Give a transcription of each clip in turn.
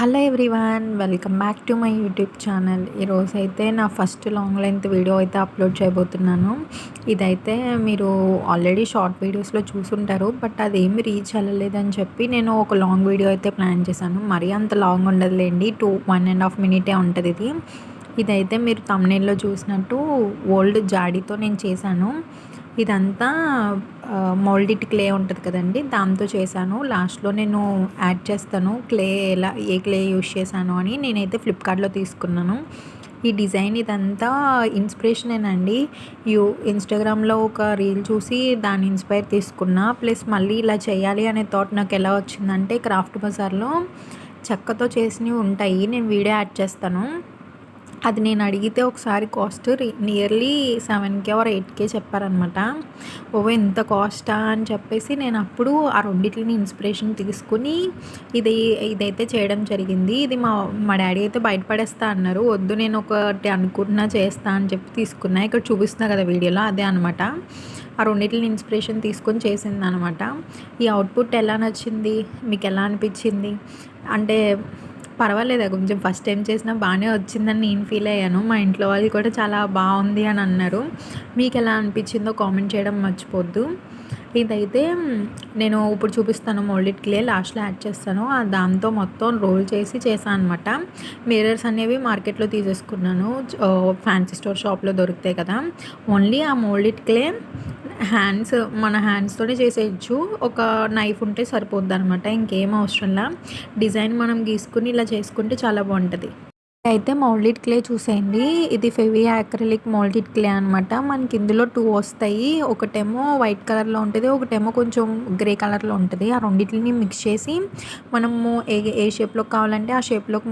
Hello everyone, welcome back to my YouTube channel. ఈరోజైతే నా first long length video అయితే upload చేయబోతున్నాను. ఇదైతే మీరు ఆల్రెడీ షార్ట్ వీడియోస్లో చూసుంటారు, బట్ అదేమి రీచ్ అవ్వలేదని చెప్పి నేను ఒక లాంగ్ వీడియో అయితే ప్లాన్ చేశాను. మరీ అంత లాంగ్ ఉండదులేండి, 1.5 మినిటే ఉంటుంది ఇది. ఇదైతే మీరు థంబ్‌నెయిల్‌లో చూసినట్టు ఓల్డ్ జాడీతో నేను చేశాను. ఇదంతా మౌల్డిడ్ క్లే ఉంటుంది కదండి, దాంతో చేశాను. లాస్ట్లో నేను యాడ్ చేస్తాను క్లే ఏ క్లే యూస్ చేశాను అని. నేనైతే ఫ్లిప్కార్ట్లో తీసుకున్నాను ఈ డిజైన్. ఇదంతా ఇన్స్పిరేషనేనండి. ఇన్స్టాగ్రామ్లో ఒక రీల్ చూసి దాన్ని ఇన్స్పైర్ తీసుకున్నా. ప్లస్ మళ్ళీ ఇలా చేయాలి అనే థాట్ నాకు ఎలా వచ్చిందంటే, క్రాఫ్ట్ బజార్లో చెక్కతో చేసినవి ఉంటాయి, నేను వీడియో యాడ్ చేస్తాను. అది నేను అడిగితే ఒకసారి cost nearly 7K are 8K చెప్పారనమాట. ఓహో, ఇంత కాస్టా అని చెప్పేసి నేను అప్పుడు ఆ రెండిటిని ఇన్స్పిరేషన్ తీసుకుని ఇదైతే చేయడం జరిగింది. ఇది మా డాడీ అయితే బయటపడేస్తా అన్నారు. వద్దు, నేను ఒకటి అనుకుంటున్నా చేస్తా అని చెప్పి తీసుకున్నా. ఇక్కడ చూపిస్తున్నా కదా వీడియోలో, అదే అనమాట. ఆ రెండిటిని ఇన్స్పిరేషన్ తీసుకొని చేసింది అనమాట. ఈ అవుట్పుట్ ఎలా నచ్చింది, మీకు ఎలా అనిపించింది అంటే, పర్వాలేదు, కొంచెం ఫస్ట్ టైం చేసినా బాగానే వచ్చిందని నేను ఫీల్ అయ్యాను. మా ఇంట్లో వాళ్ళు కూడా చాలా బాగుంది అని అన్నారు. మీకు ఎలా అనిపించిందో కామెంట్ చేయడం మర్చిపోద్దు. ఇదైతే నేను ఇప్పుడు చూపిస్తాను. మోల్డెడ్ క్లే లాస్ట్లో యాడ్ చేస్తాను. దాంతో మొత్తం రోల్ చేసి చేశాను అనమాట. మిర్రర్స్ అనేవి మార్కెట్లో తీసేసుకున్నాను, ఫ్యాన్సీ స్టోర్ షాప్లో దొరుకుతాయి కదా. ఓన్లీ ఆ మోల్డెడ్ క్లే మన హ్యాండ్స్తోనే చేసేయచ్చు. ఒక నైఫ్ ఉంటే సరిపోద్ది అనమాట, ఇంకేం అవసరంలా. డిజైన్ మనం గీసుకుని ఇలా చేసుకుంటే చాలా బాగుంటుంది. అయితే మౌల్డెడ్ క్లే చూసేయండి. ఇది ఫెవి యాక్రిలిక్ మౌల్డెడ్ క్లే అనమాట. మనకి ఇందులో 2 వస్తాయి. ఒకటేమో వైట్ కలర్లో ఉంటుంది, ఒకటేమో కొంచెం గ్రే కలర్లో ఉంటుంది. ఆ రెండింటిని మిక్స్ చేసి మనము ఏ షేప్లో కావాలంటే ఆ షేప్లోకి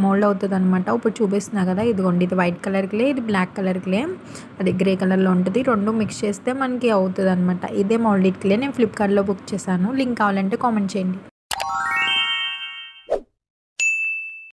మౌల్డ్ అవుతుంది అనమాట. ఇప్పుడు చూపిస్తున్నా కదా, ఇదిగోండి, ఇది వైట్ కలర్ క్లే, ఇది బ్లాక్ కలర్ క్లే, అది గ్రే కలర్లో ఉంటుంది. రెండు మిక్స్ చేస్తే మనకి అవుతుంది అనమాట. ఇదే మౌల్డెడ్ క్లే నేను ఫ్లిప్కార్ట్లో బుక్ చేశాను. లింక్ కావాలంటే కామెంట్ చేయండి.